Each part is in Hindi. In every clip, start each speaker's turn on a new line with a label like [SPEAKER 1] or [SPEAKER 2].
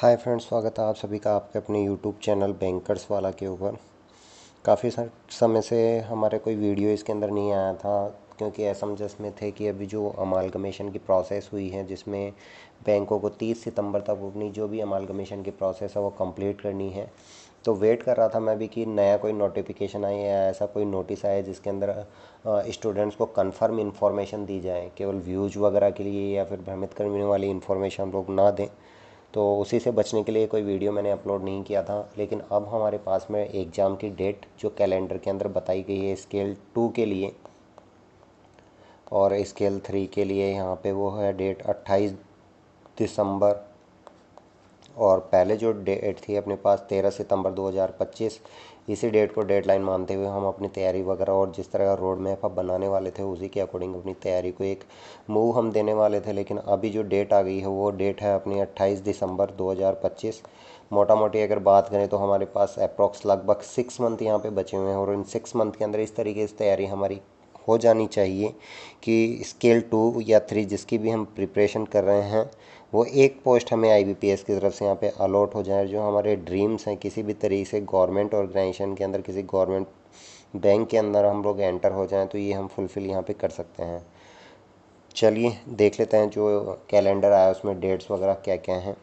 [SPEAKER 1] हाय फ्रेंड्स, स्वागत है आप सभी का आपके अपने यूट्यूब चैनल बैंकर्स वाला के ऊपर। काफ़ी समय से हमारे कोई वीडियो इसके अंदर नहीं आया था क्योंकि असमंजस में थे कि अभी जो अमालगमेशन की प्रोसेस हुई है जिसमें बैंकों को 30 सितंबर तक अपनी जो भी अमालगमेशन की प्रोसेस है वो कंप्लीट करनी है। तो वेट कर रहा था मैं भी कि नया कोई नोटिफिकेशन आए या ऐसा कोई नोटिस आए जिसके अंदर स्टूडेंट्स को कंफर्म इन्फॉर्मेशन दी जाए, केवल व्यूज वगैरह के लिए या फिर भ्रमित करने वाली इन्फॉर्मेशन लोग ना दें। तो उसी से बचने के लिए कोई वीडियो मैंने अपलोड नहीं किया था। लेकिन अब हमारे पास में एग्ज़ाम की डेट जो कैलेंडर के अंदर बताई गई है स्केल 2 के लिए और स्केल 3 के लिए, यहाँ पे वो है डेट 28 दिसंबर। और पहले जो डेट थी अपने पास 13 सितंबर 2025, इसी डेट को डेडलाइन मानते हुए हम अपनी तैयारी वगैरह और जिस तरह का रोड मैप अब बनाने वाले थे उसी के अकॉर्डिंग अपनी तैयारी को एक मूव हम देने वाले थे। लेकिन अभी जो डेट आ गई है वो डेट है अपनी 28 दिसंबर 2025। मोटा मोटी अगर बात करें तो हमारे पास अप्रॉक्स लगभग 6 मंथ यहाँ पे बचे हुए हैं और इन 6 मंथ के अंदर इस तरीके से तैयारी हमारी हो जानी चाहिए कि स्केल 2 या 3 जिसकी भी हम प्रिपरेशन कर रहे हैं वो एक पोस्ट हमें आईबीपीएस की तरफ से यहाँ पे अलॉट हो जाए। जो हमारे ड्रीम्स हैं किसी भी तरीके से गवर्नमेंट ऑर्गेनाइजेशन के अंदर, किसी गवर्नमेंट बैंक के अंदर हम लोग एंटर हो जाएं तो ये हम फुलफ़िल यहाँ पे कर सकते हैं। चलिए देख लेते हैं जो कैलेंडर आया उसमें डेट्स वगैरह क्या क्या हैं।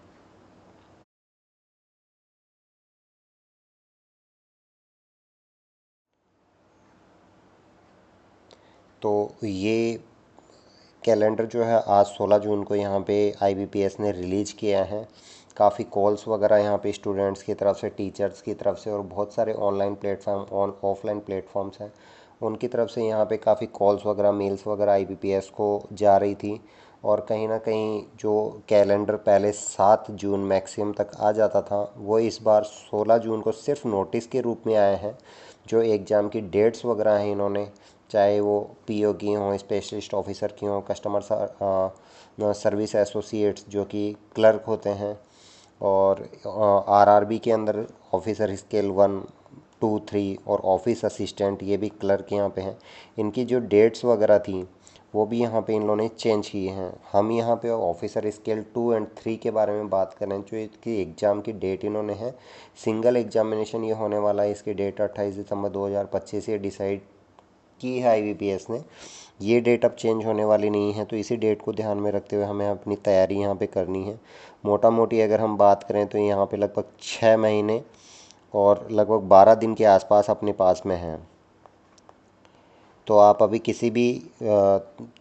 [SPEAKER 1] तो ये कैलेंडर जो है आज 16 जून को यहाँ पे आईबीपीएस ने रिलीज़ किया है। काफ़ी कॉल्स वगैरह यहाँ पे स्टूडेंट्स की तरफ से, टीचर्स की तरफ से और बहुत सारे ऑनलाइन प्लेटफॉर्म ऑफलाइन प्लेटफॉर्म्स हैं उनकी तरफ से यहाँ पे काफ़ी कॉल्स वगैरह, मेल्स वगैरह आईबीपीएस को जा रही थी। और कहीं ना कहीं जो कैलेंडर पहले 7 जून मैक्सिमम तक आ जाता था वो इस बार 16 जून को सिर्फ नोटिस के रूप में आए हैं। जो एग्ज़ाम की डेट्स वगैरह हैं इन्होंने, चाहे वो पीओ की हों, स्पेशलिस्ट ऑफिसर की हों, कस्टमर सर्विस एसोसिएट्स जो कि क्लर्क होते हैं, और आरआरबी के अंदर ऑफिसर स्केल 1, 2, 3 और ऑफिस असिस्टेंट ये भी क्लर्क यहाँ पे हैं। इनकी जो डेट्स वगैरह थी वो भी यहाँ पे इन लोगों ने चेंज किए हैं। हम यहाँ पे ऑफिसर स्केल 2 एंड 3 के बारे में बात करें जो इसकी एग्ज़ाम की डेट इन्होंने है, सिंगल एग्जामिनेशन ये होने वाला है। इसकी डेट 28 दिसंबर 2025 ये डिसाइड की है आईबीपीएस ने। ये डेट अब चेंज होने वाली नहीं है, तो इसी डेट को ध्यान में रखते हुए हमें अपनी तैयारी यहाँ पे करनी है। मोटा मोटी अगर हम बात करें तो यहाँ पे लगभग 6 महीने और लगभग 12 दिन के आसपास अपने पास में हैं। तो आप अभी किसी भी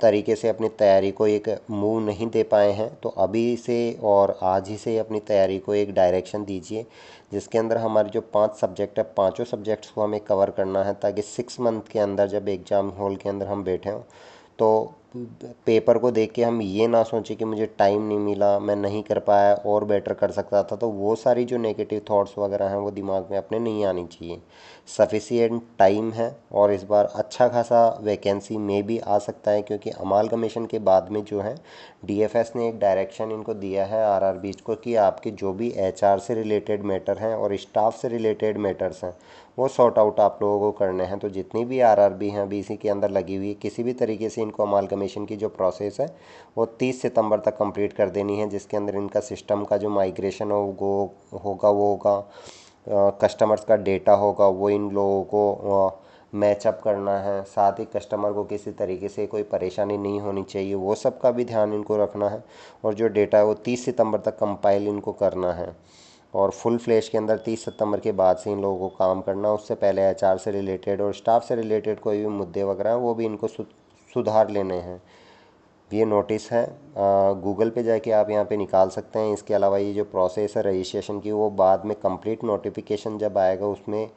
[SPEAKER 1] तरीके से अपनी तैयारी को एक मूव नहीं दे पाए हैं तो अभी से और आज ही से अपनी तैयारी को एक डायरेक्शन दीजिए जिसके अंदर हमारे जो 5 सब्जेक्ट है, पांचों सब्जेक्ट्स को हमें कवर करना है ताकि 6 मंथ के अंदर जब एग्ज़ाम हॉल के अंदर हम बैठे हों तो पेपर को देख के हम ये ना सोचें कि मुझे टाइम नहीं मिला, मैं नहीं कर पाया और बेटर कर सकता था। तो वो सारी जो नेगेटिव थॉट्स वगैरह हैं वो दिमाग में अपने नहीं आनी चाहिए। सफिशिएंट टाइम है और इस बार अच्छा खासा वैकेंसी में भी आ सकता है क्योंकि अमालगमेशन के बाद में जो है डीएफएस ने एक डायरेक्शन इनको दिया है आरआरबीज को कि आपके जो भी एचआर से रिलेटेड मैटर हैं और स्टाफ से रिलेटेड मैटर्स हैं वो सॉर्ट आउट आप लोगों को करने हैं। तो जितनी भी आरआरबी हैं बीसी के अंदर लगी हुई किसी भी तरीके से इनको अमालगमेशन की जो प्रोसेस है वो 30 सितंबर तक कंप्लीट कर देनी है, जिसके अंदर इनका सिस्टम का जो माइग्रेशन होगा वो होगा, कस्टमर्स का डेटा होगा वो इन लोगों को मैचअप करना है, साथ ही कस्टमर को किसी तरीके से कोई परेशानी नहीं होनी चाहिए वो सब का भी ध्यान इनको रखना है। और जो डेटा है वो 30 सितंबर तक कंपाइल इनको करना है और फुल फ्लैश के अंदर 30 सितंबर के बाद से इन लोगों को काम करना। उससे पहले एचआर से रिलेटेड और स्टाफ से रिलेटेड कोई भी मुद्दे वगैरह हैं वो भी इनको सुधार लेने हैं। ये नोटिस है, गूगल पे जाके आप यहाँ पे निकाल सकते हैं। इसके अलावा ये जो प्रोसेस है रजिस्ट्रेशन की वो बाद में कंप्लीट नोटिफिकेशन जब आएगा उसमें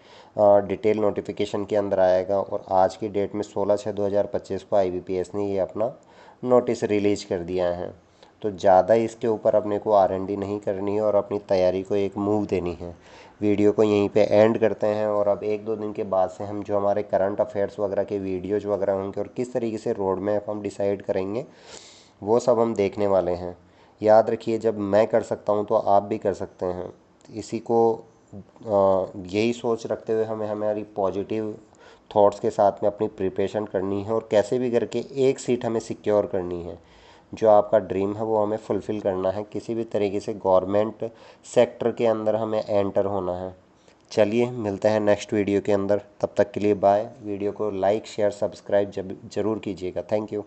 [SPEAKER 1] डिटेल नोटिफिकेशन के अंदर आएगा। और आज की डेट में 16/6/2025 को आईबीपीएस ने ये अपना नोटिस रिलीज कर दिया है। तो ज़्यादा इसके ऊपर अपने को आरएनडी नहीं करनी है और अपनी तैयारी को एक मूव देनी है। वीडियो को यहीं पे एंड करते हैं और अब 1-2 दिन के बाद से हम जो हमारे करंट अफेयर्स वगैरह के वीडियोज़ वगैरह होंगे और किस तरीके से रोड मैप हम डिसाइड करेंगे वो सब हम देखने वाले हैं। याद रखिए जब मैं कर सकता हूँ तो आप भी कर सकते हैं। इसी को यही सोच रखते हुए हमें हमारी पॉजिटिव थॉट्स के साथ में अपनी प्रिपरेशन करनी है और कैसे भी करके एक सीट हमें सिक्योर करनी है। जो आपका ड्रीम है वो हमें फुलफ़िल करना है, किसी भी तरीके से गवर्नमेंट सेक्टर के अंदर हमें एंटर होना है। चलिए मिलते हैं नेक्स्ट वीडियो के अंदर, तब तक के लिए बाय। वीडियो को लाइक शेयर सब्सक्राइब जरूर कीजिएगा। Thank you.